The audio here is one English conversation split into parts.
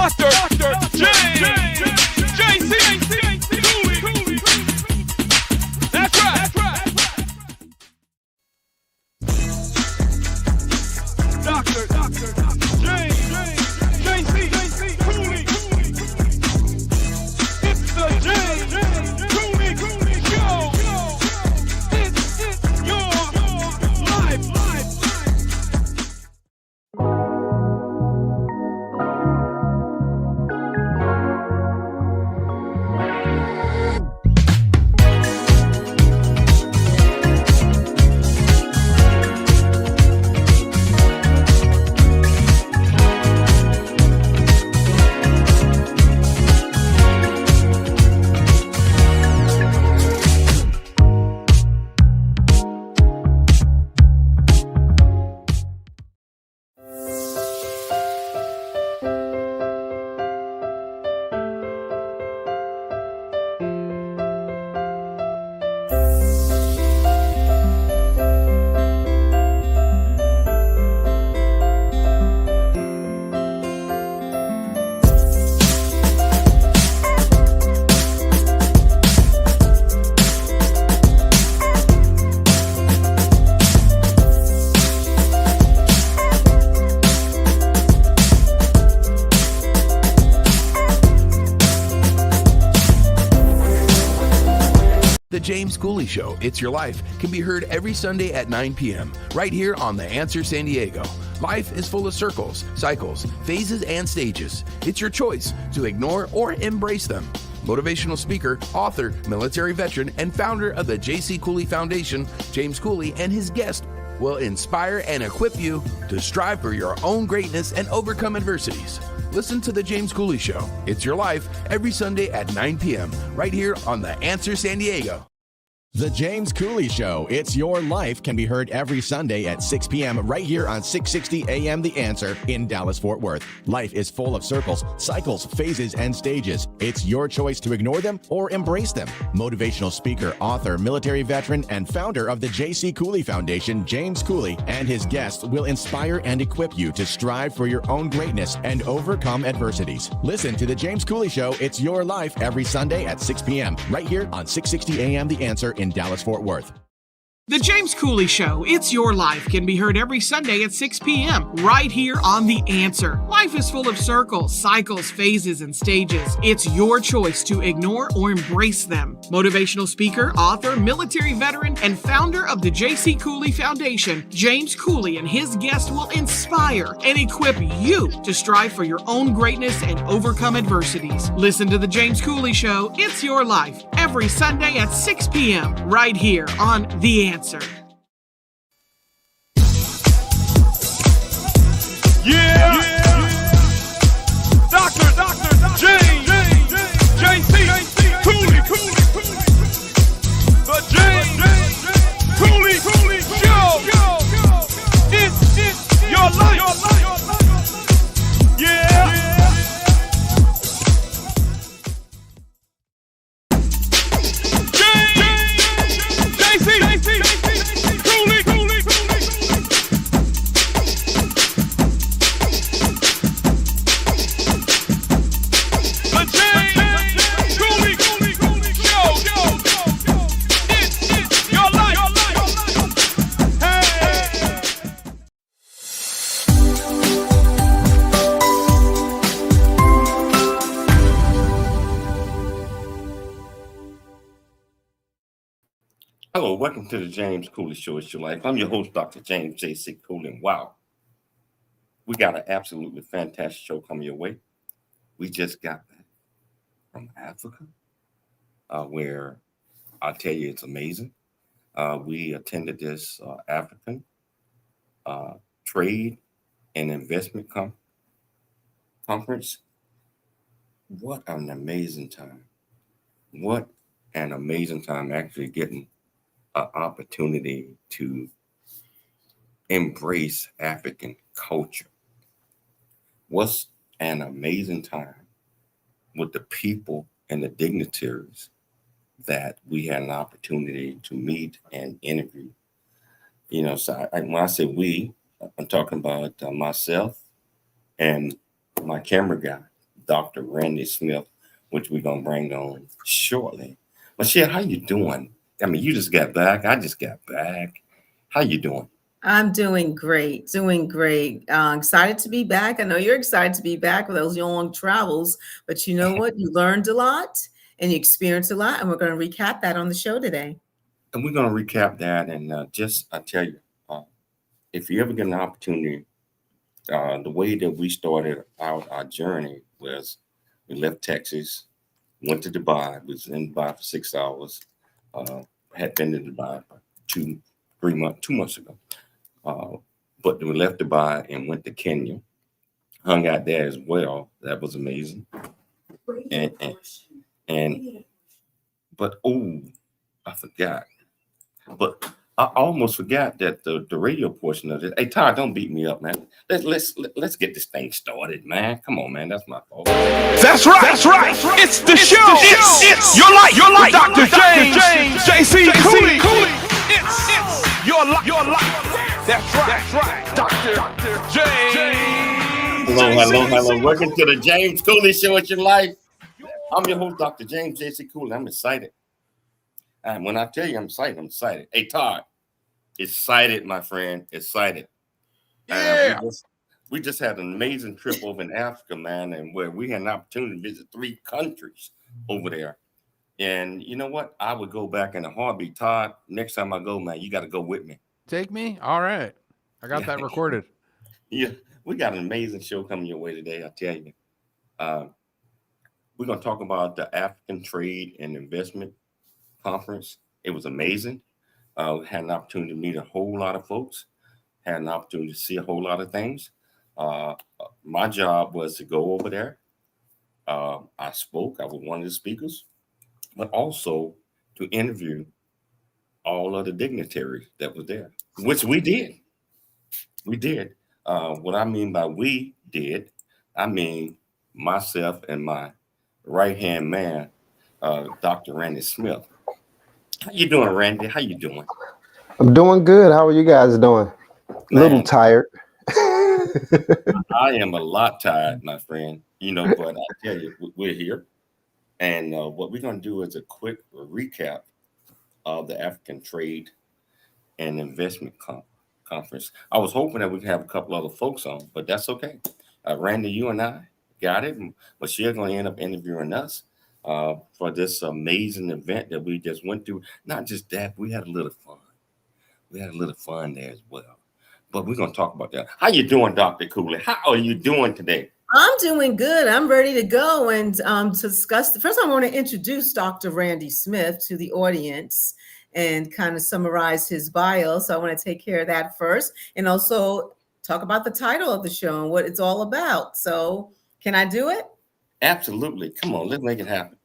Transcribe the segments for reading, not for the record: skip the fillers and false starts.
Dr. JC Cooley. That's right. Dr. JC Cooley. It's the JC Cooley Show. It's your life. The James Cooley Show, It's Your Life, can be heard every Sunday at 9 p.m. right here on The Answer San Diego. Life is full of circles, cycles, phases, and stages. It's your choice to ignore or embrace them. Motivational speaker, author, military veteran, and founder of the JC Cooley Foundation, James Cooley, and his guest will inspire and equip you to strive for your own greatness and overcome adversities. Listen to The James Cooley Show, It's Your Life, every Sunday at 9 p.m. right here on The Answer San Diego. The James Cooley Show, It's Your Life, can be heard every Sunday at 6 p.m. right here on 660 AM The Answer in Dallas-Fort Worth. Life is full of circles, cycles, phases, and stages. It's your choice to ignore them or embrace them. Motivational speaker, author, military veteran, and founder of the JC Cooley Foundation, James Cooley, and his guests will inspire and equip you to strive for your own greatness and overcome adversities. Listen to The James Cooley Show, It's Your Life, every Sunday at 6 p.m. right here on 660 AM The Answer in Dallas-Fort Worth. The James Cooley Show, It's Your Life, can be heard every Sunday at 6 p.m. right here on The Answer. Life is full of circles, cycles, phases, and stages. It's your choice to ignore or embrace them. Motivational speaker, author, military veteran, and founder of the JC Cooley Foundation, James Cooley and his guests will inspire and equip you to strive for your own greatness and overcome adversities. Listen to The James Cooley Show, It's Your Life, every Sunday at 6 p.m. right here on The Answer. Yeah. Dr. JC Cooley. The James Cooley Show. It's your life. Yeah. Hello, welcome to the James Cooley Show, It's Your Life. I'm your host, Dr. James JC Cooley. Wow, we got an absolutely fantastic show coming your way. We just got back from Africa, where I tell you it's amazing. We attended this African trade and investment conference. What an amazing time. What an amazing time actually getting an opportunity to embrace African culture. What's an amazing time with the people and the dignitaries that we had an opportunity to meet and interview. You know, so when I say we, I'm talking about myself and my camera guy, Dr. Randy Smith, which we're going to bring on shortly. Michelle, how you doing? I mean, you just got back. I just got back. How you doing? I'm doing great, doing great. Excited to be back. I know you're excited to be back with those long travels, but you know what? You learned a lot and you experienced a lot, and we're going to recap that on the show today. And we're going to recap that. And I tell you, if you ever get an opportunity, the way that we started out our journey was we left Texas, went to Dubai, was in Dubai for 6 hours, had been to Dubai for 2 months ago. But we left Dubai and went to Kenya, hung out there as well. That was amazing. But I forgot. But I almost forgot that the radio portion of it. Hey, Todd, don't beat me up, man. Let's get this thing started, man. Come on, man. That's my fault. That's right. That's right. It's the show. It's your life. Dr. James. JC Cooley. It's your life. That's right. Dr. James. Hello. Welcome to the James Cooley Show. It's your life. I'm your host, Dr. James JC Cooley. I'm excited. And when I tell you I'm excited. Hey, Todd, excited, my friend. Excited. Yeah. We just had an amazing trip over in Africa, man, and where we had an opportunity to visit 3 countries over there. And you know what? I would go back in a heartbeat. Todd, next time I go, man, you got to go with me. Take me? All right. I got that recorded. Yeah, we got an amazing show coming your way today, I tell you. We're going to talk about the African Trade and Investment Conference. It was amazing. Had an opportunity to meet a whole lot of folks. Had an opportunity to see a whole lot of things. My job was to go over there. I spoke. I was one of the speakers, but also to interview all of the dignitaries that was there, which we did. We did. What I mean by we did, I mean myself and my right-hand man, Dr. Randy Smith. How you doing, Randy? How you doing? I'm doing good. How are you guys doing? A little tired. I am a lot tired, my friend. You know, but I tell you, we're here. And what we're going to do is a quick recap of the African Trade and Investment Conference. I was hoping that we could have a couple other folks on, but that's okay. Randy, you and I got it. But she's going to end up interviewing us for this amazing event that we just went through. Not just that, we had a little fun. We had a little fun there as well. But we're going to talk about that. How you doing, Dr. Cooley? How are you doing today? I'm doing good. I'm ready to go and to discuss. First, I want to introduce Dr. Randy Smith to the audience and kind of summarize his bio. So I want to take care of that first and also talk about the title of the show and what it's all about. So can I do it? Absolutely. Come on, let's make it happen.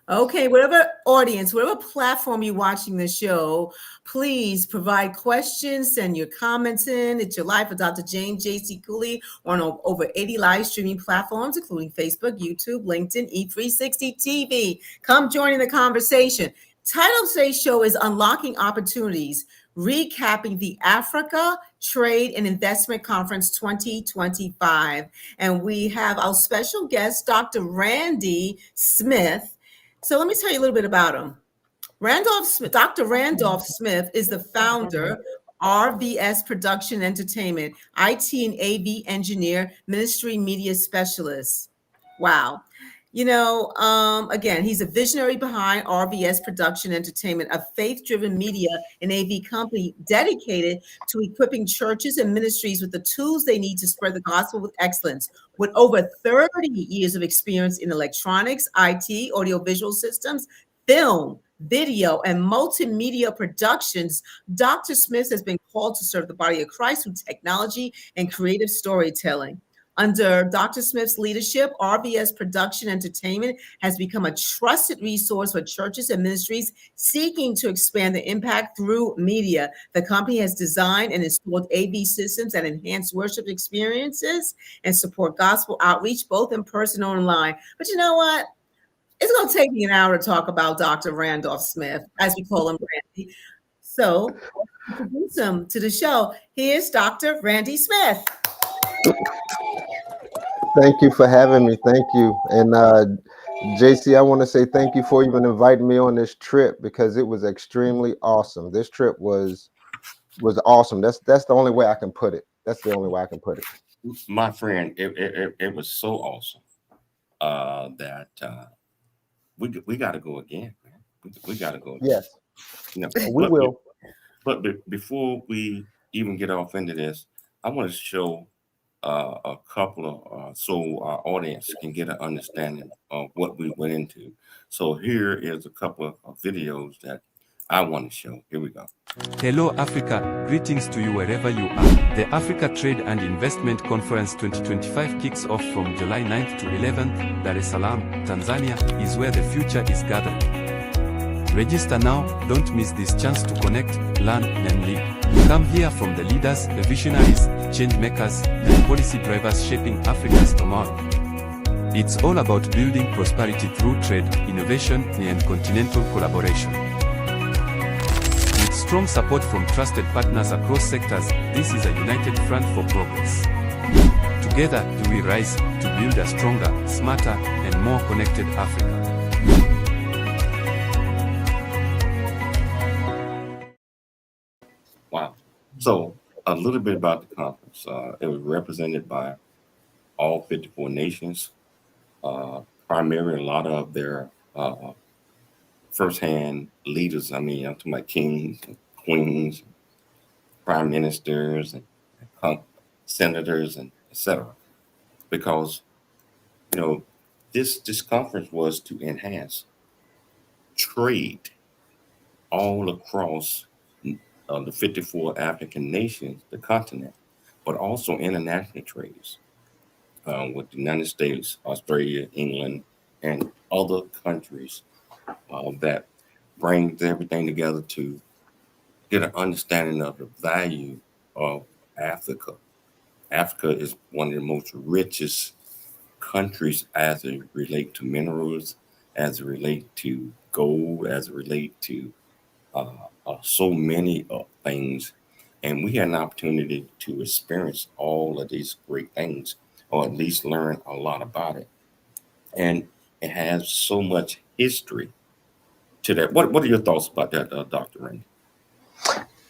Okay, whatever audience, whatever platform you're watching the show, please provide questions, send your comments in. It's your life with Dr. James JC Cooley on over 80 live streaming platforms, including Facebook, YouTube, LinkedIn, E360 TV. Come join in the conversation. Title of today's show is Unlocking Opportunities, recapping the Africa Trade and Investment Conference 2025. And we have our special guest, Dr. Randy Smith. So let me tell you a little bit about him. Dr. Randolph Smith is the founder of RVS Production Entertainment, IT and AV engineer, ministry media specialist. Wow. You know, again, he's a visionary behind RVS Production Entertainment, a faith-driven media and AV company dedicated to equipping churches and ministries with the tools they need to spread the gospel with excellence. With over 30 years of experience in electronics, IT, audiovisual systems, film, video, and multimedia productions, Dr. Smith has been called to serve the body of Christ through technology and creative storytelling. Under Dr. Smith's leadership, RVS Production Entertainment has become a trusted resource for churches and ministries seeking to expand the impact through media. The company has designed and installed AV systems that enhance worship experiences and support gospel outreach, both in person and online. But you know what? It's going to take me an hour to talk about Dr. Randolph Smith, as we call him, Randy. So, to introduce him to the show, here's Dr. Randy Smith. Thank you for having me. Thank you. And JC, I want to say thank you for even inviting me on this trip because it was extremely awesome. This trip was awesome. That's the only way I can put it. That's the only way I can put it. My friend, it was so awesome that we got to go again, man. We got to go again. Yes, we But will. before we even get off into this, I want to show a couple of so our audience can get an understanding of what we went into. So here is a couple of videos that I want to show. Here we go. Hello Africa, greetings to you wherever you are. The Africa Trade and Investment Conference 2025 kicks off from July 9th to 11th. Dar es Salaam, Tanzania is where the future is gathering. Register now, don't miss this chance to connect, learn and live. Come hear from the leaders, the visionaries, change makers, and policy drivers shaping Africa's tomorrow. It's all about building prosperity through trade, innovation, and continental collaboration. With strong support from trusted partners across sectors, this is a united front for progress. Together, we rise to build a stronger, smarter, and more connected Africa. Wow. So a little bit about the conference. It was represented by all 54 nations, primarily a lot of their firsthand leaders. I mean, I'm talking about kings, and queens, prime ministers, and senators, and etc. Because this conference was to enhance trade all across the 54 African nations, the continent, but also international trades with the United States, Australia, England, and other countries that brings everything together to get an understanding of the value of Africa. Africa is one of the most richest countries as it relates to minerals, as it relates to gold, as it relates to so many things. And we had an opportunity to experience all of these great things, or at least learn a lot about it. And it has so much history to that. What are your thoughts about that, Dr. Randy?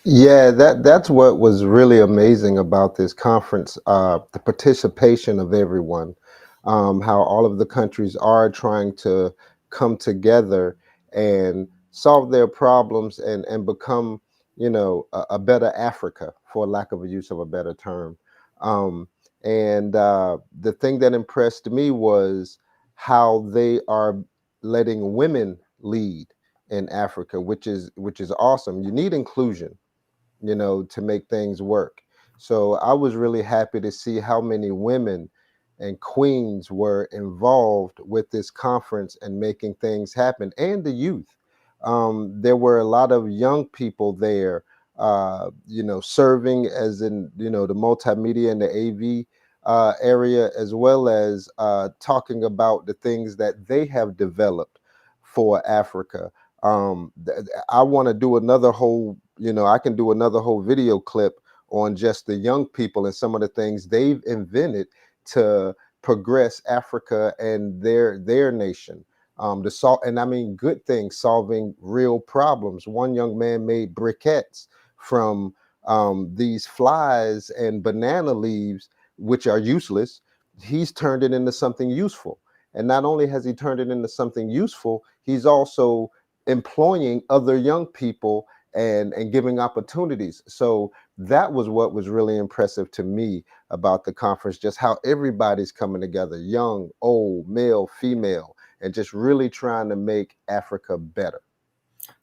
Yeah, that's what was really amazing about this conference, the participation of everyone, how all of the countries are trying to come together and solve their problems and become, a better Africa, for lack of a use of a better term. And the thing that impressed me was how they are letting women lead in Africa, which is awesome. You need inclusion, to make things work. So I was really happy to see how many women and queens were involved with this conference and making things happen, and the youth. There were a lot of young people there, serving as in, the multimedia and the AV area, as well as talking about the things that they have developed for Africa. I want to do another whole, I can do another whole video clip on just the young people and some of the things they've invented to progress Africa and their nation. And I mean good things, solving real problems. One young man made briquettes from these flies and banana leaves, which are useless. He's turned it into something useful. And not only has he turned it into something useful, he's also employing other young people and giving opportunities. So that was what was really impressive to me about the conference, just how everybody's coming together, young, old, male, female, and just really trying to make Africa better.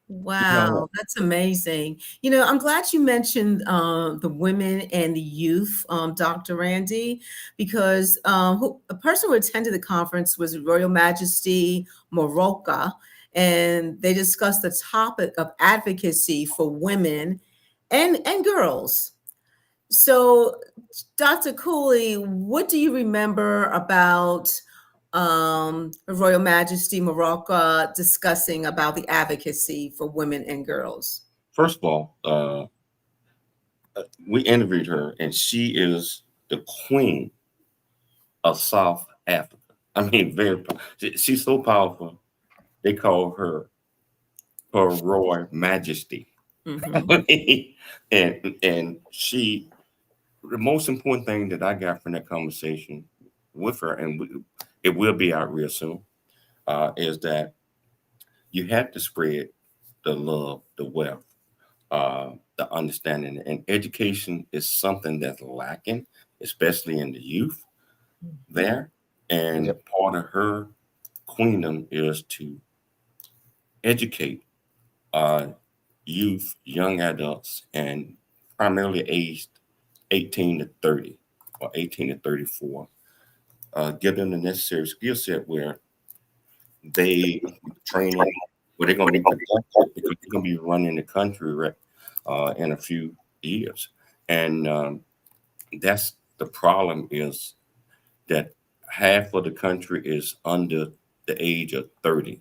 Wow, that's amazing. I'm glad you mentioned the women and the youth, Dr. Randy, because a person who attended the conference was Royal Majesty Morocco, and they discussed the topic of advocacy for women and girls. So, Dr. Cooley, what do you remember about Royal Majesty Morocco discussing about the advocacy for women and girls? First of all, we interviewed her, and she is the queen of South Africa. I mean, she's so powerful. They call her Royal Majesty. and she, the most important thing that I got from that conversation with her, and it will be out real soon, is that you have to spread the love, the wealth, the understanding, and education is something that's lacking, especially in the youth there. And part of her queendom is to educate youth, young adults, and primarily aged 18 to 30 or 18 to 34, give them the necessary skill set where they training, where they're going to be productive because they're going to be running the country in a few years. And that's the problem, is that half of the country is under the age of 30.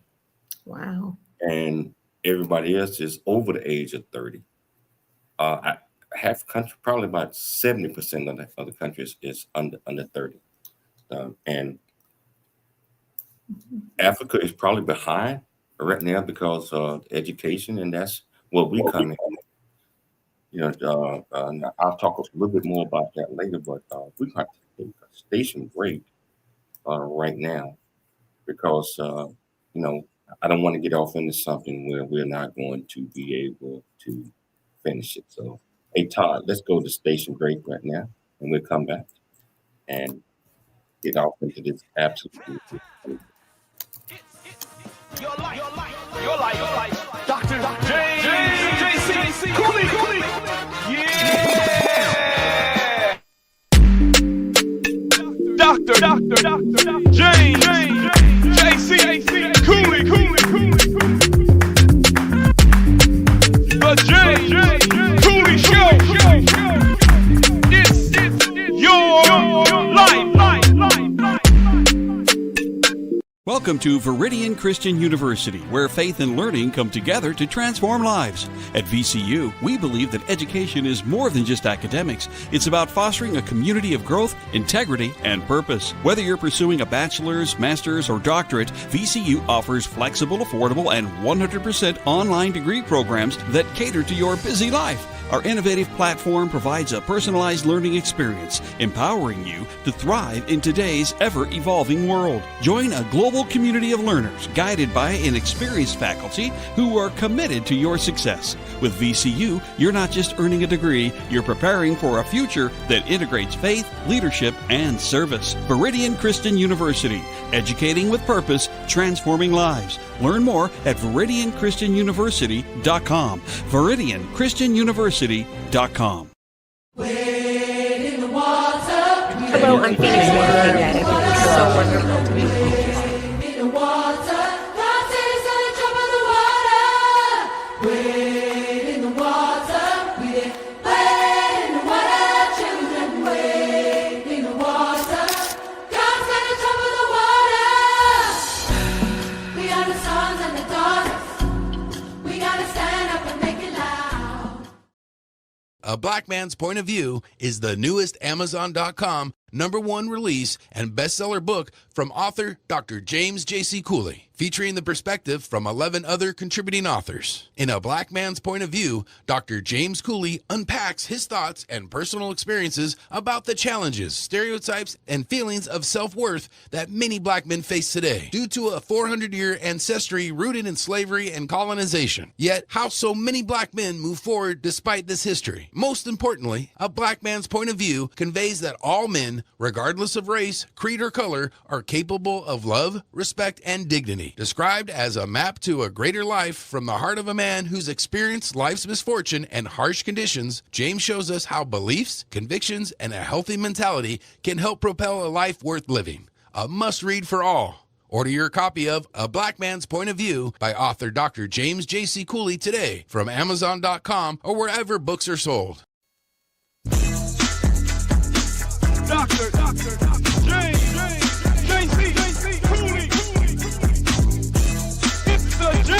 Wow. And everybody else is over the age of 30. Half the country, probably about 70% of the country is under 30. And Africa is probably behind right now because of education, and that's what we come in. You know, I'll talk a little bit more about that later, but we got to take a station break right now because, you know, I don't want to get off into something where we're not going to be able to finish it. So, hey, Todd, let's go to station break right now, and we'll come back and get off into this absolutely. Your life. Dr. JC Cooley. Yeah. Dr. JC Cooley. The J Cooley Show. It's your life. Welcome to Veridian Christian University, where faith and learning come together to transform lives. At VCU, we believe that education is more than just academics. It's about fostering a community of growth, integrity, and purpose. Whether you're pursuing a bachelor's, master's, or doctorate, VCU offers flexible, affordable, and 100% online degree programs that cater to your busy life. Our innovative platform provides a personalized learning experience, empowering you to thrive in today's ever-evolving world. Join a global community of learners guided by an experienced faculty who are committed to your success. With VCU, you're not just earning a degree, you're preparing for a future that integrates faith, leadership, and service. Veridian Christian University, educating with purpose, transforming lives. Learn more at VeridianChristianUniversity.com. VeridianChristianUniversity.com. Wade in the water. Hello, I'm Phoenix looking at it. It's so wonderful to be with you. In the water. God says on the top of the water. Wade in the water. We did wade in the water, children. Wade in the water. God's got the top of the water. We are the sons and the daughters. We gotta stand up and make it loud. A Black Man's Point of View is the newest Amazon.com #1 release and bestseller book from author Dr. James JC Cooley, featuring the perspective from 11 other contributing authors. In A Black Man's Point of View, Dr. James Cooley unpacks his thoughts and personal experiences about the challenges, stereotypes, and feelings of self-worth that many black men face today due to a 400-year ancestry rooted in slavery and colonization. Yet, how so many black men move forward despite this history. Most importantly, A Black Man's Point of View conveys that all men, regardless of race, creed, or color, are capable of love, respect, and dignity. Described as a map to a greater life from the heart of a man who's experienced life's misfortune and harsh conditions, James shows us how beliefs, convictions, and a healthy mentality can help propel a life worth living. A must-read for all. Order your copy of A Black Man's Point of View by author Dr. James JC Cooley today from Amazon.com or wherever books are sold. Dr. JC Cooley. It's the J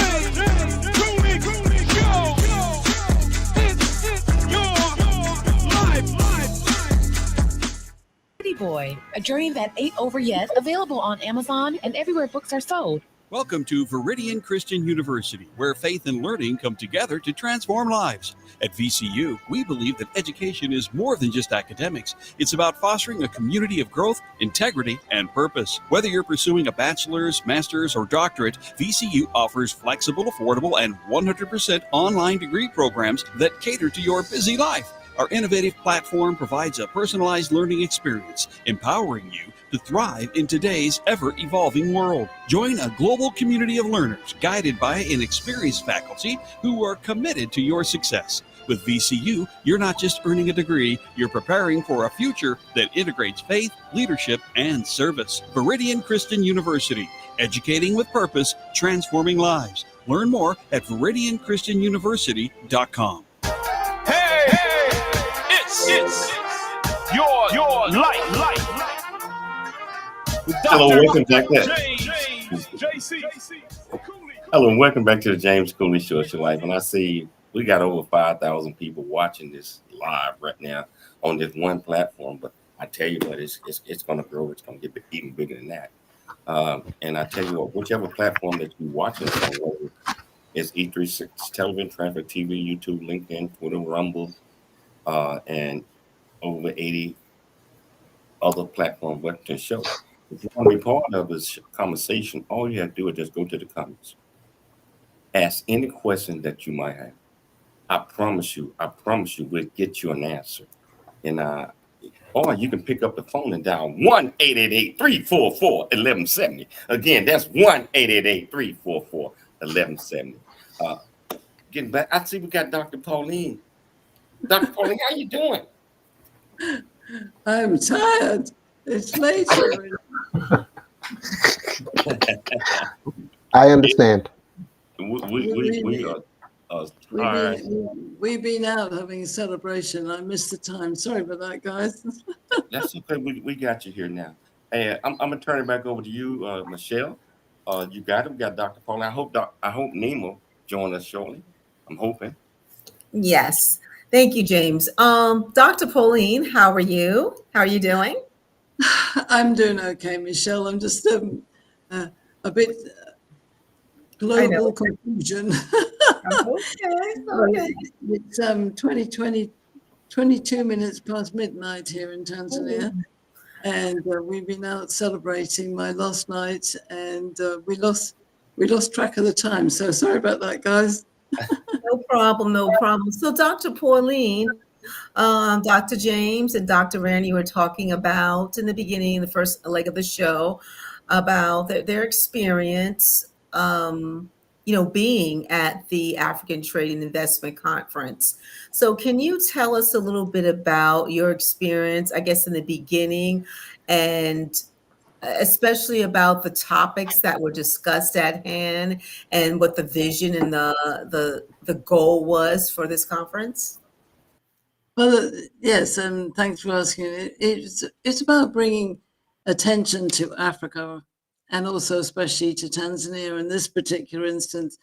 Cooley Show. It's your life. City Boy, a dream that ain't over yet, available on Amazon and everywhere books are sold. Welcome to Viridian Christian University, where faith and learning come together to transform lives. At VCU, we believe that education is more than just academics. It's about fostering a community of growth, integrity, and purpose. Whether you're pursuing a bachelor's, master's, or doctorate, VCU offers flexible, affordable, and 100% online degree programs that cater to your busy life. Our innovative platform provides a personalized learning experience, empowering you to thrive in today's ever-evolving world. Join a global community of learners guided by an experienced faculty who are committed to your success. With VCU, you're not just earning a degree, you're preparing for a future that integrates faith, leadership, and service. Viridian Christian University, educating with purpose, transforming lives. Learn more at ViridianChristianUniversity.com. It's your life. Hello, welcome back to JC Cooley. Hello, and welcome back to the James Cooley Show. It's your life, and I see we got over 5,000 people watching this live right now on this one platform. But I tell you what, it's going to grow. It's going to get even bigger than that. And I tell you what, whichever platform that you're watching it on, whether it's E36 Television, Traffic TV, YouTube, LinkedIn, Twitter, Rumble, and over 80 other platforms that can show. If you want to be part of this conversation, all you have to do is just go to the comments. Ask any question that you might have. I promise you, we'll get you an answer. And or you can pick up the phone and dial 1-888-344-1170. Again, that's 1-888-344-1170. Getting back, I see we got Dr. Pauline. Dr. Pauline, how you doing? I'm tired. It's late. I understand. We are tired. We've been out having a celebration. I missed the time. Sorry about that, guys. That's okay. We got you here now. Hey, I'm gonna turn it back over to you, Michelle. You got it. We got Dr. Pauline. I hope Nemo join us shortly. I'm hoping. Yes. Thank you, James. Dr. Pauline, how are you? How are you doing? I'm doing okay, Michelle. I'm just a bit global confusion. Okay. It's 22 minutes past midnight here in Tanzania. And we've been out celebrating my last night, and we lost track of the time. So sorry about that, guys. No problem. So Dr. Pauline, Dr. James and Dr. Randy were talking about in the beginning, the first leg of the show, about their experience, being at the African Trade and Investment Conference. So can you tell us a little bit about your experience, I guess, in the beginning, and especially about the topics that were discussed at hand and what the vision and the goal was for this conference? Well, yes, and thanks for asking. It's about bringing attention to Africa, and also especially to Tanzania in this particular instance,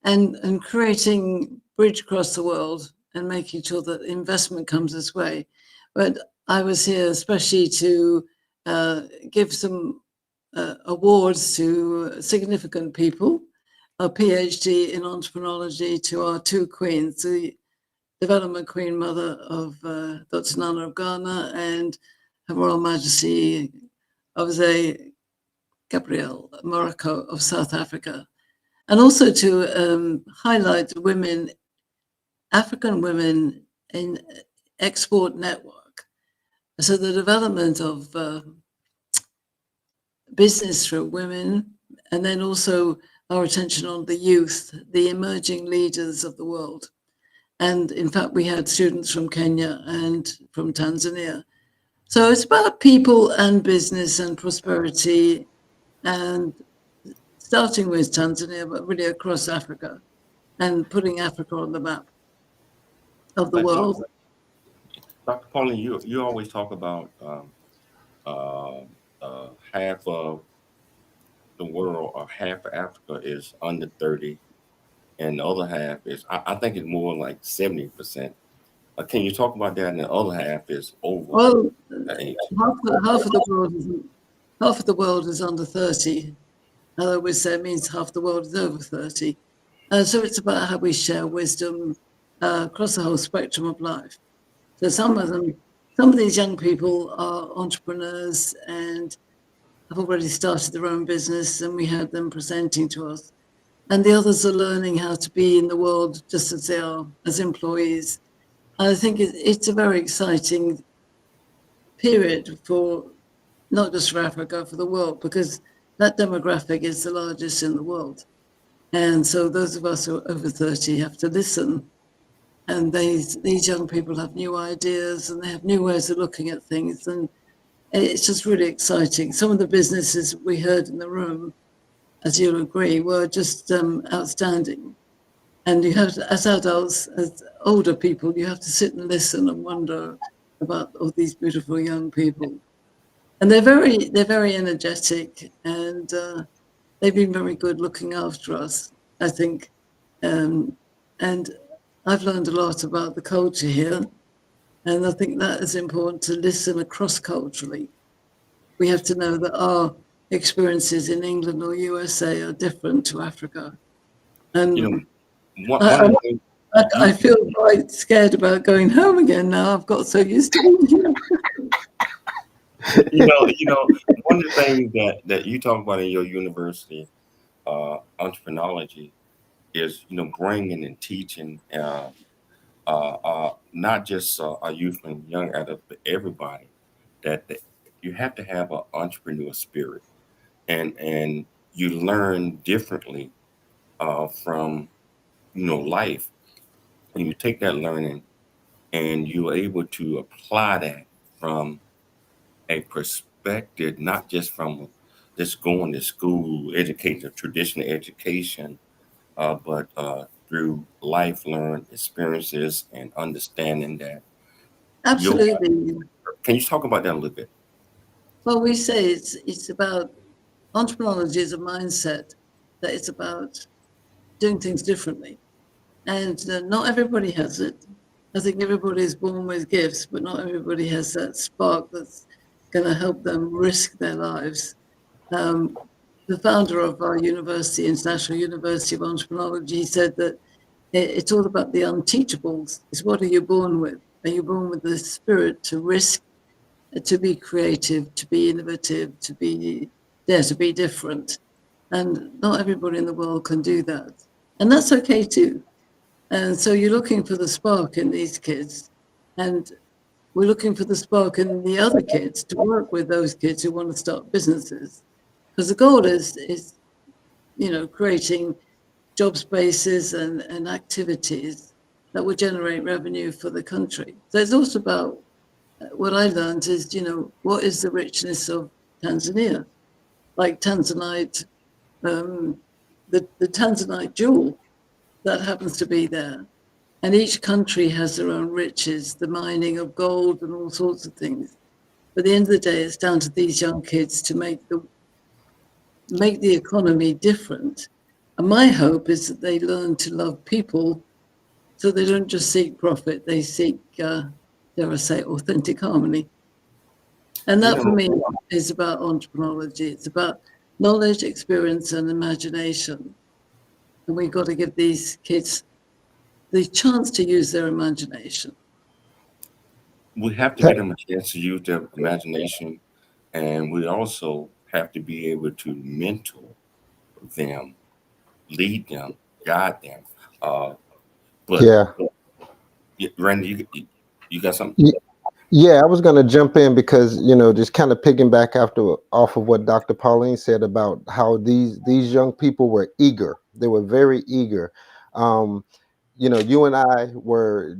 and creating bridge across the world and making sure that investment comes this way. But I was here especially to give some awards to significant people, a PhD in entrepreneurology to our two queens, the Development Queen Mother of Dr. Nana of Ghana and Her Royal Majesty Jose Gabriel Morocco of South Africa. And also to highlight women, African women in export network. So the development of business through women, and then also our attention on the youth, the emerging leaders of the world. And in fact, we had students from Kenya and from Tanzania. So it's about people and business and prosperity, and starting with Tanzania, but really across Africa, and putting Africa on the map of the world. Dr. Pauline, you always talk about half of the world, or half of Africa is under 30, and the other half is, I think it's more like 70%. Can you talk about that? And the other half is over Well, the age. half of the world is under 30. I always say it means half the world is over 30. So it's about how we share wisdom across the whole spectrum of life. So some of these young people are entrepreneurs and have already started their own business, and we had them presenting to us. And the others are learning how to be in the world just as they are as employees. I think it's a very exciting period for not just for Africa, for the world, because that demographic is the largest in the world. And so those of us who are over 30 have to listen. And these young people have new ideas and they have new ways of looking at things. And it's just really exciting. Some of the businesses we heard in the room, as you'll agree, were just outstanding. And you have to, as adults, as older people, you have to sit and listen and wonder about all these beautiful young people. And they're very energetic, and they've been very good looking after us, I think. And I've learned a lot about the culture here, and I think that is important to listen across culturally. We have to know that our experiences in England or USA are different to Africa. And I feel quite scared about going home again now. I've got so used to being here. One of the things that you talk about in your university, entrepreneurology, is bringing and teaching not just our youth and young adults, but everybody that you have to have an entrepreneur spirit, and you learn differently from life, and you take that learning and you're able to apply that from a perspective, not just from just going to school, education, traditional education, but through life learned experiences and understanding that. Absolutely. Can you talk about that a little bit? Well, we say it's about entrepreneurship is a mindset that it's about doing things differently. And not everybody has it. I think everybody is born with gifts, but not everybody has that spark that's going to help them risk their lives. The founder of our university, International University of Entrepreneurology, said that it's all about the unteachables. It's what are you born with? Are you born with the spirit to risk, to be creative, to be innovative, to be different? And not everybody in the world can do that. And that's okay too. And so you're looking for the spark in these kids, and we're looking for the spark in the other kids to work with those kids who want to start businesses. Because the goal is creating job spaces and activities that will generate revenue for the country. So it's also about what I learned is, what is the richness of Tanzania? Like Tanzanite, the Tanzanite jewel that happens to be there. And each country has their own riches, the mining of gold and all sorts of things. But at the end of the day, it's down to these young kids to make the economy different. And my hope is that they learn to love people so they don't just seek profit, they seek, dare I say, authentic harmony. And that for me is about entrepreneurology. It's about knowledge, experience, and imagination. And we've got to give these kids the chance to use their imagination. We have to give them a chance to use their imagination, and we also have to be able to mentor them, lead them, guide them. Randy, you got something? Yeah, I was going to jump in because just kind of picking back off of what Dr. Pauline said about how these young people were eager. They were very eager. You and I were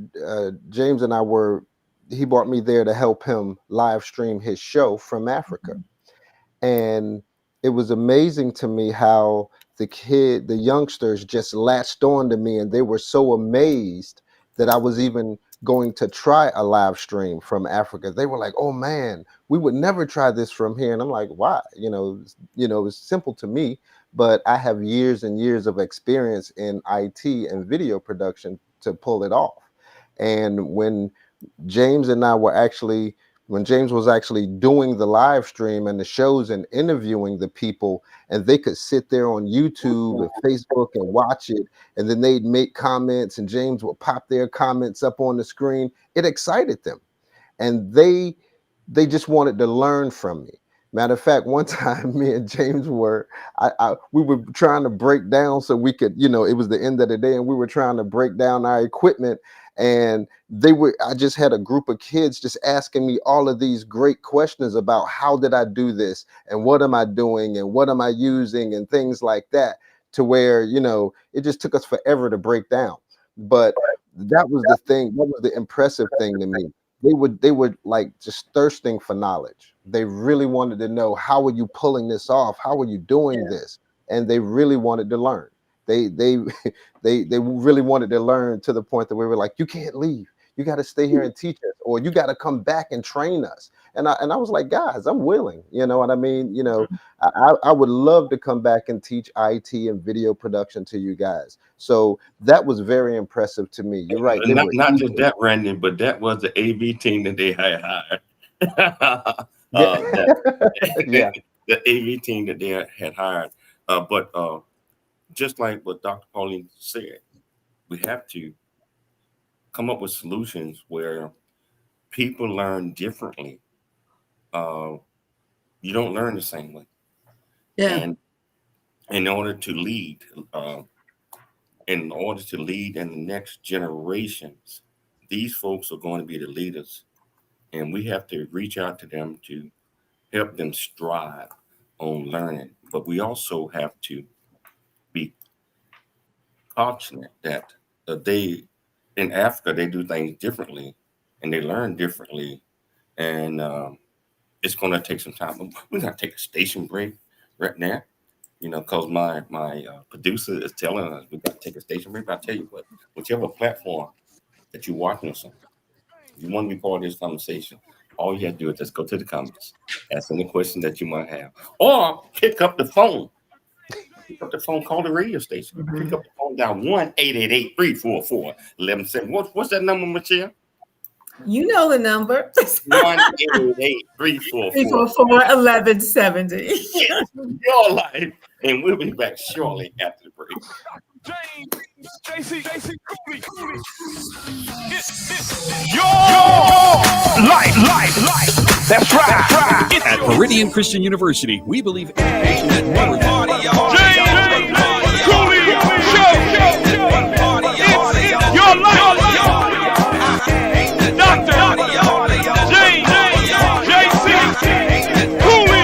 James and I were. He brought me there to help him live stream his show from Africa, and it was amazing to me how the youngsters just latched on to me, and they were so amazed that I was even going to try a live stream from Africa. They were like, "Oh man, we would never try this from here." And I'm like, "Why?" It's simple to me, but I have years and years of experience in IT and video production to pull it off. And when James and I were actually, when James was actually doing the live stream and the shows and interviewing the people, and they could sit there on YouTube and Facebook and watch it, and then they'd make comments, and James would pop their comments up on the screen, it excited them. And they just wanted to learn from me. Matter of fact, one time me and James we were trying to break down so we could, it was the end of the day, and we were trying to break down our equipment, and I just had a group of kids just asking me all of these great questions about how did I do this, and what am I doing, and what am I using, and things like that, to where, it just took us forever to break down. But that was the impressive thing to me. They would like just thirsting for knowledge. They really wanted to know, how are you pulling this off? How are you doing this? And they really wanted to learn. They really wanted to learn, to the point that we were like, you can't leave. You got to stay here and teach us, or you got to come back and train us. And I was like, guys, I'm willing. You know what I mean? I would love to come back and teach IT and video production to you guys. So that was very impressive to me. You're right. Not just that, Randy, but that was the AV team that they had hired. Yeah. The AV team that they had hired. But just like what Dr. Pauline said, we have to come up with solutions where people learn differently. You don't learn the same way. Yeah. And in order to lead in the next generations, these folks are going to be the leaders, and we have to reach out to them to help them strive on learning. But we also have to be fortunate that in Africa, they do things differently and they learn differently. And it's going to take some time. We're going to take a station break right now, because my producer is telling us we got to take a station break. But I tell you what, whichever platform that you're watching or something, if you want to be part of this conversation, all you have to do is just go to the comments, ask any questions that you might have, or pick up the phone. Pick up the phone, call the radio station. Pick up the phone, dial 1-888-344-1170. What's that number, Michelle? You know the number. 1-888-344-1170. Yes, your life. And we'll be back shortly after the break. JC Cooley. Your life. That's right. At Meridian Christian University, we believe education is more than Cooley Show. It's your life. Dr. JC Cooley.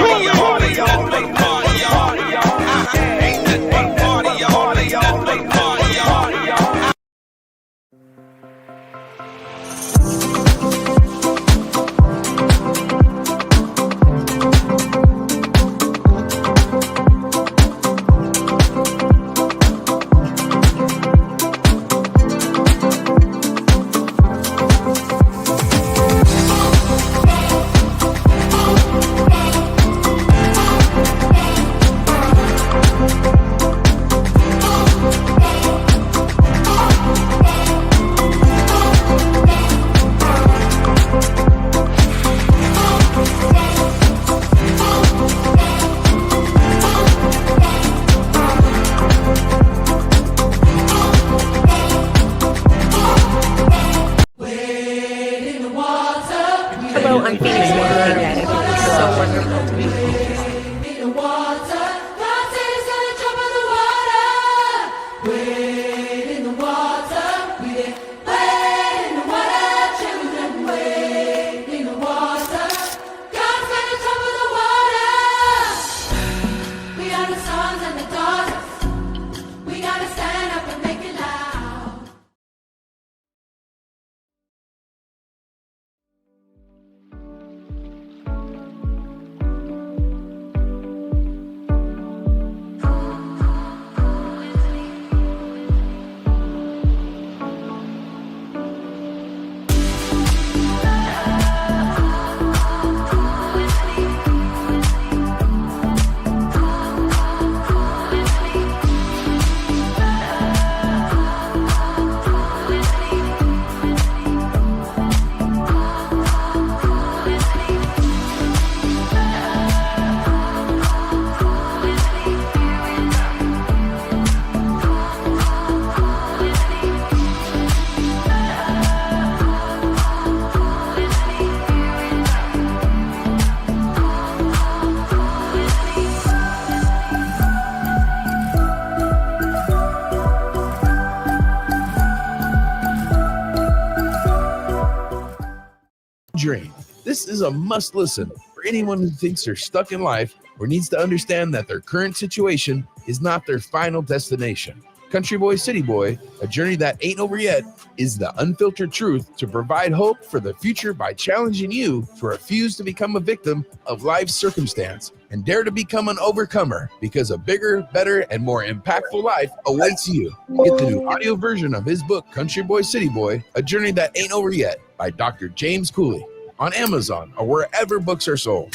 This is a must listen for anyone who thinks they're stuck in life or needs to understand that their current situation is not their final destination. Country Boy, City Boy, A Journey That Ain't Over Yet, is the unfiltered truth to provide hope for the future by challenging you to refuse to become a victim of life's circumstance and dare to become an overcomer, because a bigger, better, and more impactful life awaits you. Get the new audio version of his book, Country Boy, City Boy, A Journey That Ain't Over Yet, by Dr. James Cooley, on Amazon or wherever books are sold.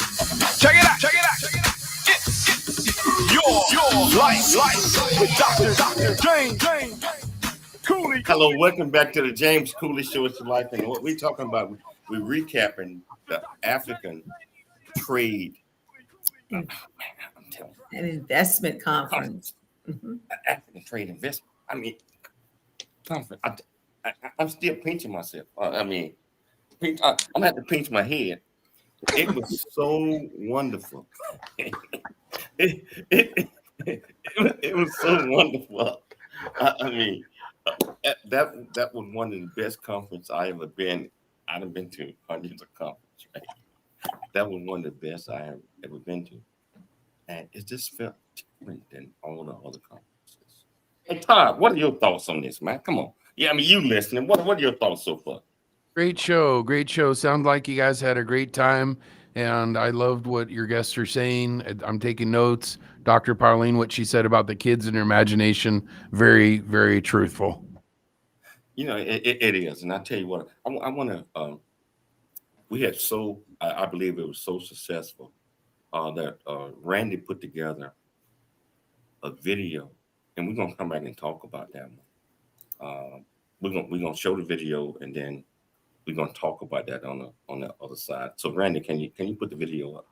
Check it out. It's your life with Dr. James Cooley. Hello, welcome back to the James Cooley Show. It's your life, and what we're talking about, we're recapping the African trade. I'm telling you, An investment conference. African trade investment. I mean, conference. I'm still pinching myself. I'm gonna have to pinch my head. It was so wonderful. It was so wonderful. That was one of the best conferences I ever been. I've been to hundreds of conferences. Right? That was one of the best I have ever been to, and it just felt different than all the other conferences. Hey Todd, what are your thoughts on this, man? Come on. Yeah, you listening? What are your thoughts so far? Great show. Sounds like you guys had a great time, and I loved what your guests are saying. I'm taking notes. Dr. Pauline, what she said about the kids and their imagination, very, very truthful. It is, and I tell you what, I want to. We had I believe it was so successful that Randy put together a video, and we're gonna come back and talk about that one. We're gonna show the video, and then we're gonna talk about that on the other side. So, Randy, can you put the video up?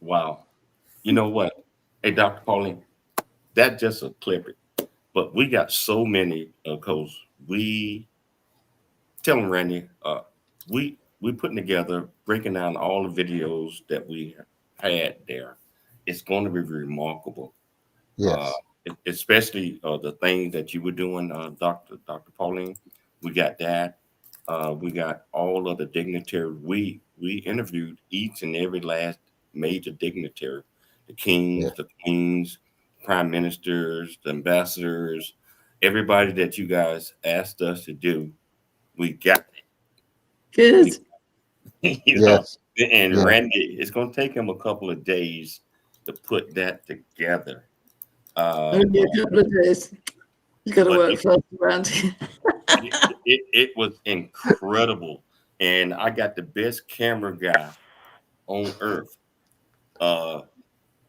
Wow. You know what? Hey, Dr. Pauline, that just a clip it. But we got so many because we tell them, Randy, we putting together, breaking down all the videos that we had there. It's going to be remarkable. Yes. Especially the thing that you were doing, Dr. Pauline. We got that. We got all of the dignitaries. We interviewed each and every last major dignitary, the kings, the queens, prime ministers, the ambassadors, everybody that you guys asked us to do. We got it. Good. Yes. And Randy, it's going to take him a couple of days to put that together. Only a couple of days. You've got to work fast around here. It was incredible. and I got the best camera guy on earth.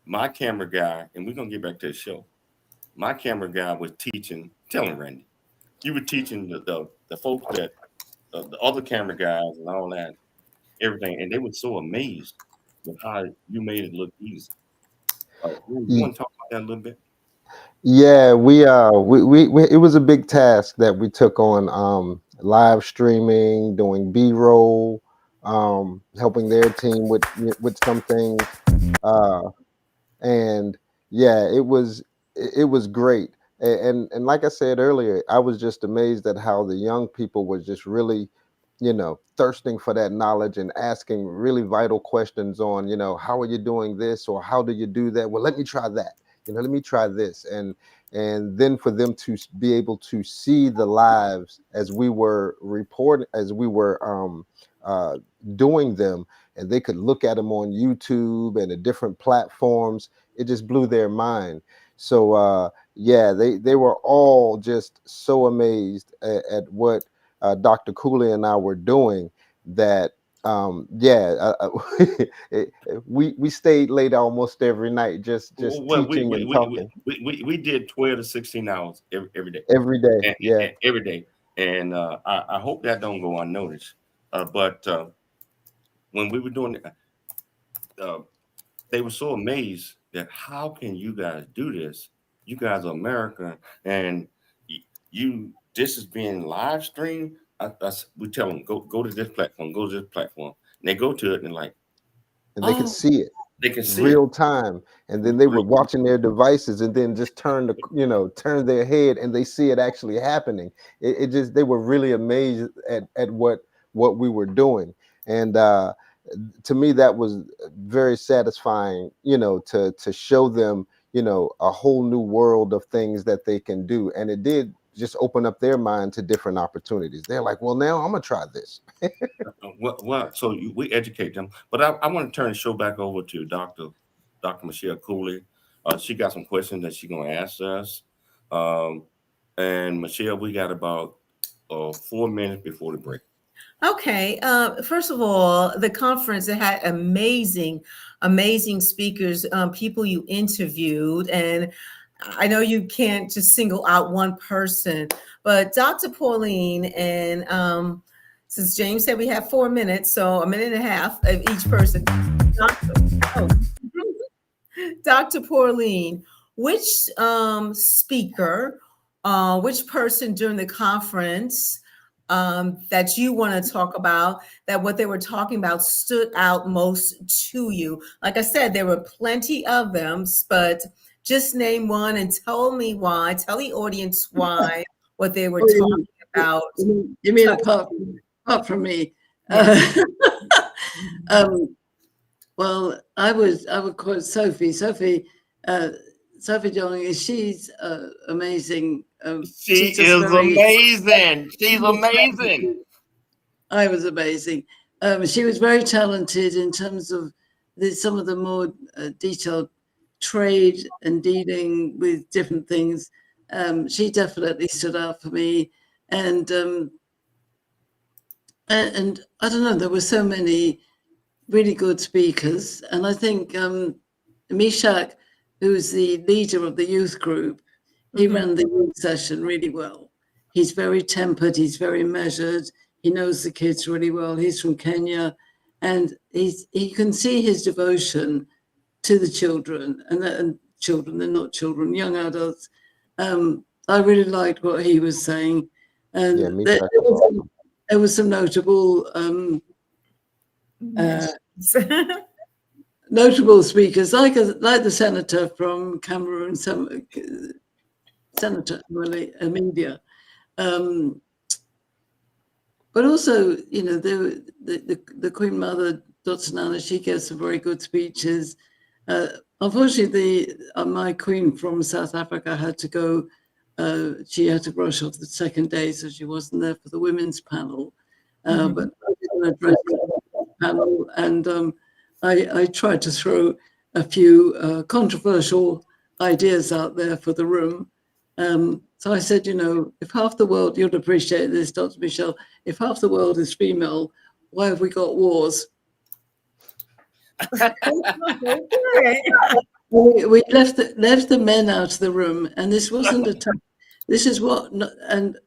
My camera guy, and we're gonna get back to the show. My camera guy was teaching. Tell him, Randy, you were teaching the folks that the other camera guys and all that, everything, and they were so amazed with how you made it look easy. You want to talk about that a little bit? Yeah, we it was a big task that we took on, live streaming, doing B-roll, helping their team with some things. And yeah, it was great. And like I said earlier, I was just amazed at how the young people was just really, thirsting for that knowledge and asking really vital questions on, how are you doing this, or how do you do that? Well, let me try that. Let me try this. And then for them to be able to see the lives as we were reporting, as we were doing them, and they could look at them on YouTube and the different platforms, it just blew their mind. So yeah, they were all just so amazed at what Dr. Cooley and I were doing that we stayed late almost every night just teaching and talking we did 12 to 16 hours every day. every day. And every day. And I hope that don't go unnoticed. But when we were doing it, they were so amazed that how can you guys do this? You guys are American, and this is being live streamed. We tell them go to this platform, go to this platform. And they go to it and they can see it. They can see real time, and then they were watching their devices, and then just turn their head, and they see it actually happening. It just, they were really amazed at what we were doing, and to me that was very satisfying. To show them a whole new world of things that they can do, and it did just open up their mind to different opportunities. They're like, well, now I'm gonna try this. So we educate them, but I want to turn the show back over to Dr. Michelle Cooley. She got some questions that she's gonna ask us. And Michelle, we got about 4 minutes before the break. Okay. First of all, the conference, it had amazing speakers, people you interviewed, and I know you can't just single out one person, but Dr. Pauline, and since James said we have 4 minutes, so a minute and a half of each person. Dr. Pauline, which speaker, which person during the conference that you want to talk about, that what they were talking about stood out most to you? Like I said, there were plenty of them, but just name one and tell me why. Tell the audience why, what they were talking about. You mean apart from me? Well, I would quote Sophie. Sophie Johnny, she's amazing. She is amazing. She's amazing. I was amazing. She was very talented in terms of some of the more detailed trade and dealing with different things. She definitely stood out for me, and I don't know, there were so many really good speakers, and I think Mishak, who's the leader of the youth group, he ran the youth session really well. He's very tempered, he's very measured, he knows the kids really well. He's from Kenya, and he can see his devotion to the children, and children, they're not children, young adults. I really liked what he was saying, and there was some notable notable speakers, like the senator from Cameroon, Senator Amelia, but also the Queen Mother, Dr. Nana, she gave some very good speeches. Unfortunately, my queen from South Africa had to go. She had to rush off the second day, so she wasn't there for the women's panel. But I didn't address the panel, and I tried to throw a few controversial ideas out there for the room. So I said, if half the world, you'd appreciate this, Dr. Michelle, if half the world is female, why have we got wars? We left the men out of the room, and this wasn't a this is what, and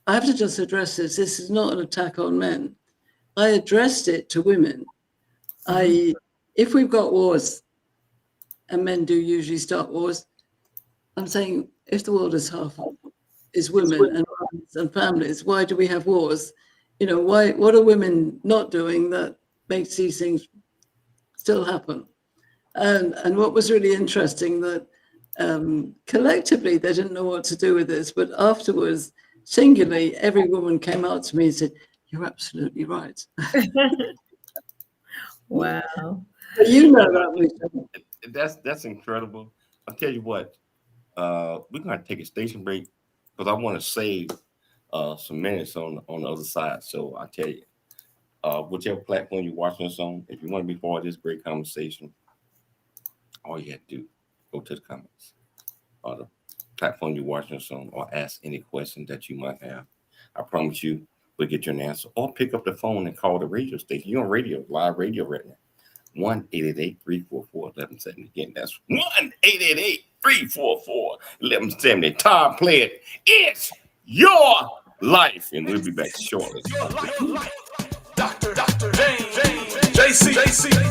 I have to just address this. This is not an attack on men. I addressed it to women. If we've got wars, and men do usually start wars, I'm saying if the world is half is women and families, why do we have wars? You know, what are women not doing that makes these things still happen? And what was really interesting that collectively they didn't know what to do with this, but afterwards, singularly, every woman came out to me and said, "You're absolutely right." Wow. You know that. That's incredible. I'll tell you what, we're gonna take a station break because I want to save some minutes on the other side. So I tell you, whichever platform you're watching us on, if you want to be part of this great conversation, all you have to do, go to the comments or the platform you're watching us on, or ask any question that you might have. I promise you, we'll get you an answer. Or pick up the phone and call the radio station. You're on radio, live radio right now. 1-888-344-1170. Again, that's 1-888-344-1170. Tom, play it. It's your life. And we'll be back shortly. Your life. Dr. James, JC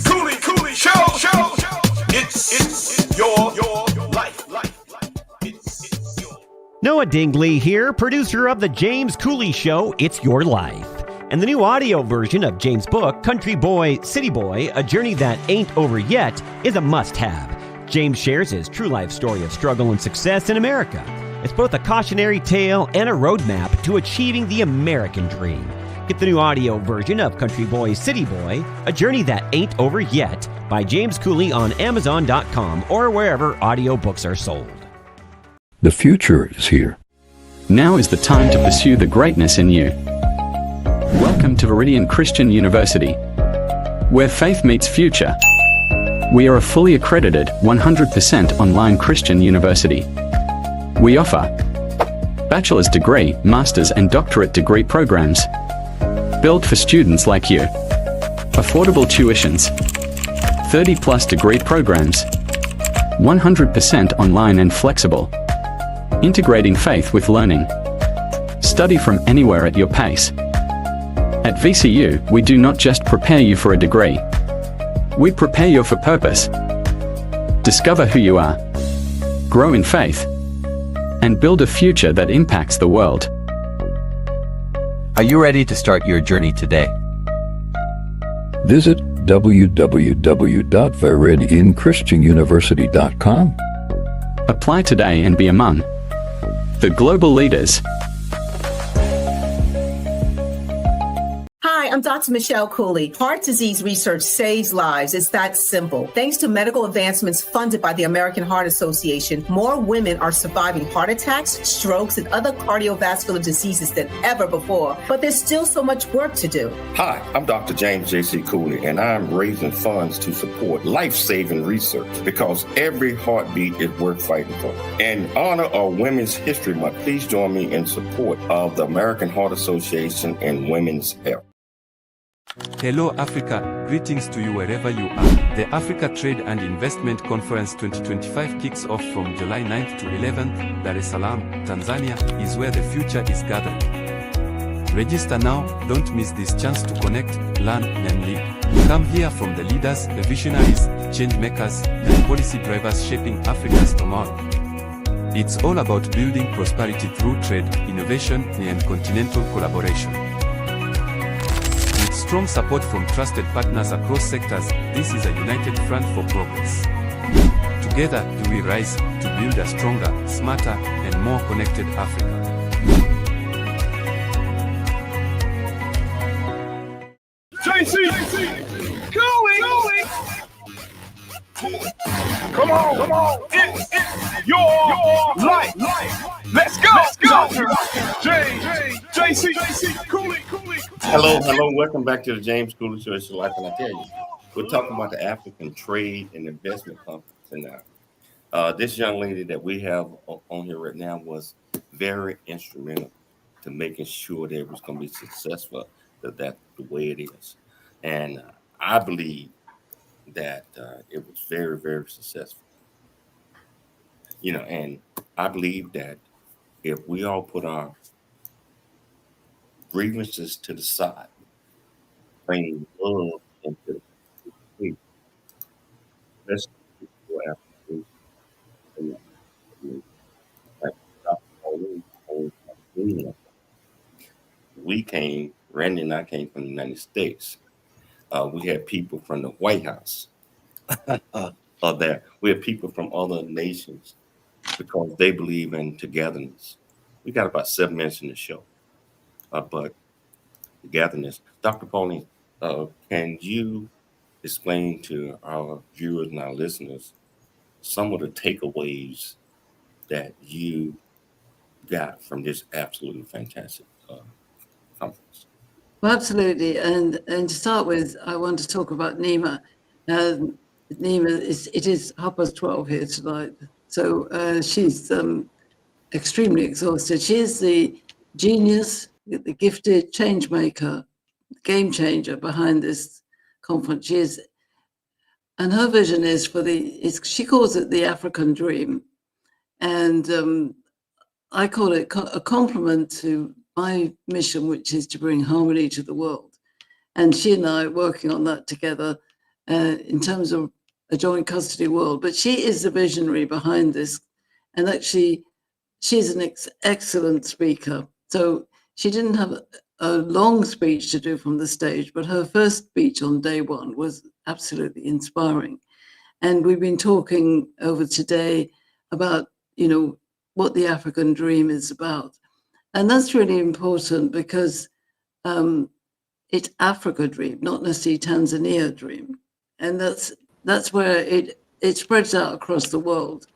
Cooley show. It's your life. Noah Dingley here, producer of The James Cooley Show, It's Your Life. And the new audio version of James' book, Country Boy, City Boy, A Journey That Ain't Over Yet, is a must-have. James shares his true life story of struggle and success in America. It's both a cautionary tale and a roadmap to achieving the American dream. Get the new audio version of Country Boy, City Boy, A Journey That Ain't Over Yet by James Cooley on Amazon.com or wherever audiobooks are sold. The future is here. Now is the time to pursue the greatness in you. Welcome to Viridian Christian University, where faith meets future. We are a fully accredited, 100% online Christian university. We offer bachelor's degree, master's and doctorate degree programs, built for students like you, affordable tuitions, 30+ degree programs, 100% online and flexible, integrating faith with learning. Study from anywhere at your pace. At VCU, we do not just prepare you for a degree. We prepare you for purpose. Discover who you are, grow in faith, and build a future that impacts the world. Are you ready to start your journey today? Visit www.viridianchristianuniversity.com. Apply today and be among the global leaders. Hi, I'm Dr. Michelle Cooley. Heart disease research saves lives. It's that simple. Thanks to medical advancements funded by the American Heart Association, more women are surviving heart attacks, strokes, and other cardiovascular diseases than ever before. But there's still so much work to do. Hi, I'm Dr. James JC Cooley, and I'm raising funds to support life-saving research because every heartbeat is worth fighting for. In honor of Women's History Month, please join me in support of the American Heart Association and women's health. Hello Africa, greetings to you wherever you are. The Africa Trade and Investment Conference 2025 kicks off from July 9th to 11th. Dar es Salaam, Tanzania is where the future is gathered. Register now, don't miss this chance to connect, learn and lead. Come hear from the leaders, the visionaries, change makers, and policy drivers shaping Africa's tomorrow. It's all about building prosperity through trade, innovation, and continental collaboration. With strong support from trusted partners across sectors, this is a united front for progress. Together, we rise to build a stronger, smarter, and more connected Africa. JC Cooley. Come on. It's your life. Let's go. JC Cooley. Hello. Welcome back to the James Cooley Show. It's your life, and I tell you, we're talking about the African Trade and Investment Conference. And this young lady that we have on here right now was very instrumental to making sure that it was going to be successful. That's the way it is. And I believe that it was very, very successful. And I believe that if we all put our grievances to the side, bring love into the street, let's go after like Dr. Pauline told us, we came, Randy and I came from the United States. We had people from the White House there. We have people from other nations because they believe in togetherness. We got about 7 minutes in the show, but togetherness. Dr. Pauline, can you explain to our viewers and our listeners some of the takeaways that you got from this absolutely fantastic conference? Well, absolutely. And to start with, I want to talk about Nima. Nima, it is 12:30 here tonight. So she's extremely exhausted. She is the genius, the gifted change maker, game changer behind this conference. She is, and her vision is she calls it the African dream. And I call it a complement to my mission, which is to bring harmony to the world. And she and I are working on that together in terms of a joint custody world. But she is the visionary behind this. And actually, she's an excellent speaker. So she didn't have a long speech to do from the stage, but her first speech on day one was absolutely inspiring. And we've been talking over today about, what the African dream is about. And that's really important because it's Africa dream, not necessarily Tanzania dream. And that's where it spreads out across the world.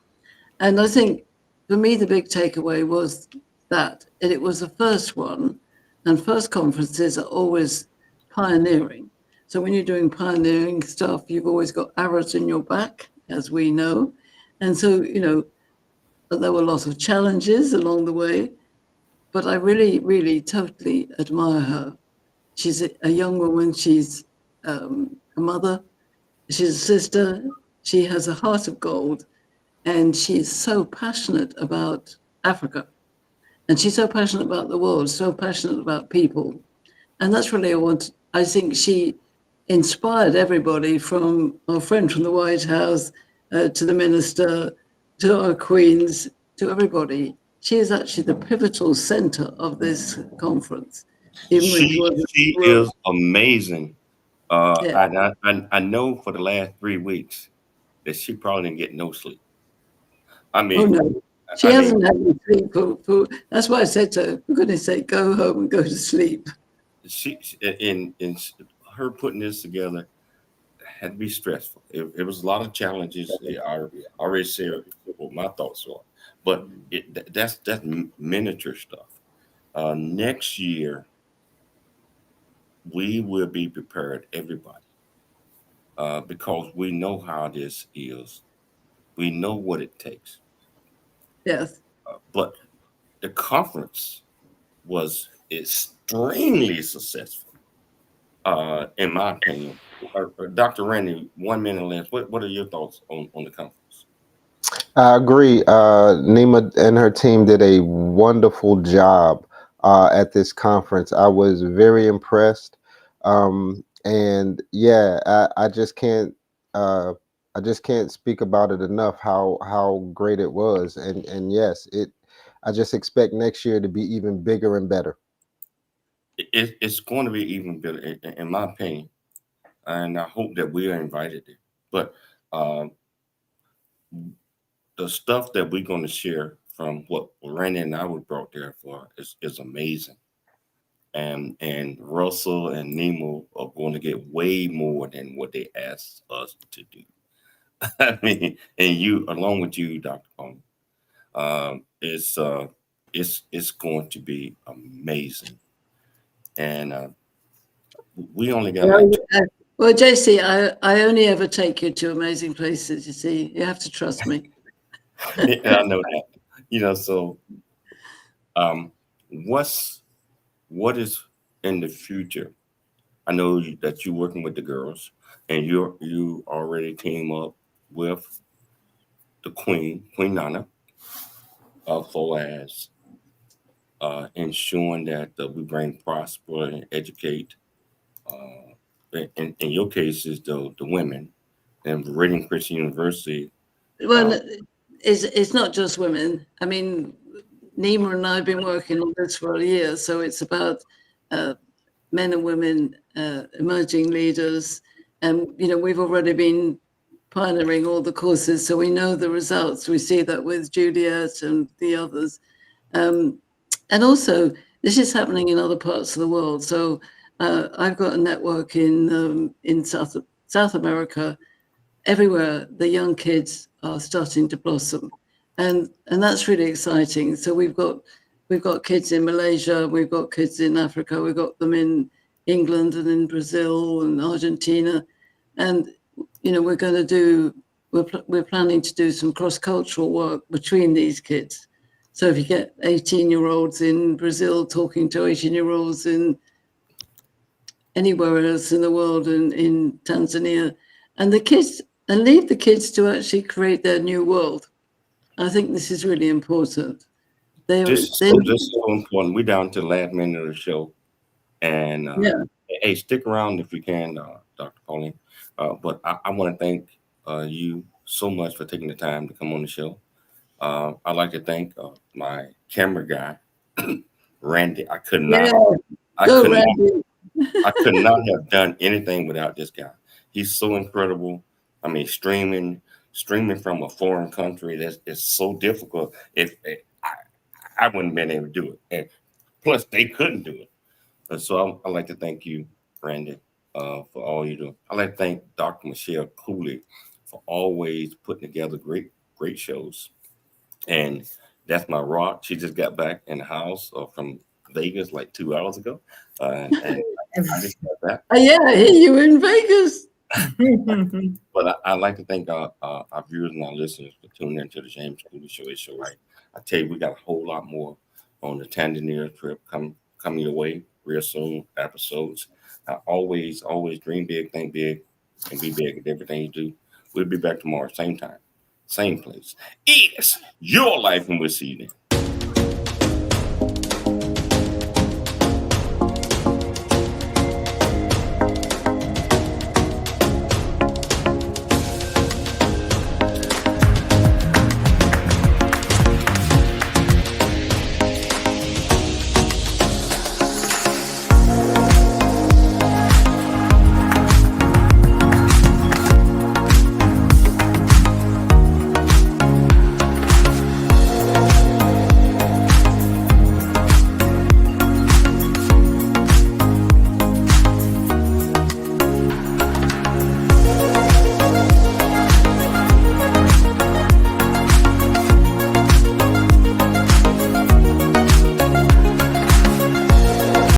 And I think for me, the big takeaway was that it was the first one, and first conferences are always pioneering. So when you're doing pioneering stuff, you've always got arrows in your back, as we know. And so, there were lots of challenges along the way, but I really, really totally admire her. She's a young woman. She's a mother. She's a sister. She has a heart of gold, and she's so passionate about Africa. And she's so passionate about the world, so passionate about people. And that's really I think she inspired everybody, from our friend from the White House to the minister, to our queens, to everybody. She is actually the pivotal center of this conference. She is amazing. I know for the last 3 weeks that she probably didn't get no sleep. I mean, no. She hasn't had any sleep. That's why I said to her, for goodness sake, go home and go to sleep. She in her putting this together had to be stressful. It was a lot of challenges. I already said what my thoughts were, but that's miniature stuff. Next year, we will be prepared, everybody, because we know how this is. We know what it takes. Yes. But the conference was extremely successful, in my opinion. Dr. Randy, 1 minute left. What are your thoughts on the conference? I agree. Nima and her team did a wonderful job at this conference. I was very impressed. And yeah, I just can't speak about it enough how great it was. And yes, I just expect next year to be even bigger and better. It's going to be even better, in my opinion, and I hope that we are invited there. But the stuff that we're going to share from what Randy and I were brought there for is amazing. And Russell and Nemo are going to get way more than what they asked us to do. I mean, and you, along with you, Dr. Pauline, it's going to be amazing. And we only got well, JC, I only ever take you to amazing places. You see, you have to trust me. Yeah, I know that. So what is in the future I know that you're working with the girls, and you already came up with the Queen Nana, for as ensuring that we bring prosper and educate. In your case, is the women, and Reading Christian University. Well, it's not just women. I mean, Nima and I have been working on this for a year, so it's about men and women, emerging leaders, and we've already been pioneering all the courses, so we know the results. We see that with Juliet and the others, and also this is happening in other parts of the world. So I've got a network in South America. Everywhere the young kids are starting to blossom, and that's really exciting. So we've got kids in Malaysia, we've got kids in Africa, we've got them in England and in Brazil and Argentina, and we're planning to do some cross-cultural work between these kids. So if you get 18-year-olds in Brazil talking to 18-year-olds in anywhere else in the world, in Tanzania, and leave the kids to actually create their new world. I think this is really important. This is so important. We're down to the last minute of the show, and hey, stick around if you can, Dr. Pauline. But I want to thank you so much for taking the time to come on the show. I'd like to thank my camera guy, Randy. I could not have done anything without this guy. He's so incredible. I mean, streaming from a foreign country, it's so difficult. If I wouldn't have been able to do it, and plus they couldn't do it. And so I'd like to thank you, Randy, for all you do. I'd like to thank Dr. Michelle Cooley for always putting together great shows. And that's my rock. She just got back in the house from Vegas like 2 hours ago, and I just got that. Yeah, I hear you in Vegas. But I'd like to thank our viewers and our listeners for tuning into the James Cooley Show. It's your right. I tell you, we got a whole lot more on the Tanzania trip coming your way real soon. Episodes. Always dream big, think big, and be big at everything you do. We'll be back tomorrow, same time, same place. It's your life, and we'll see you then.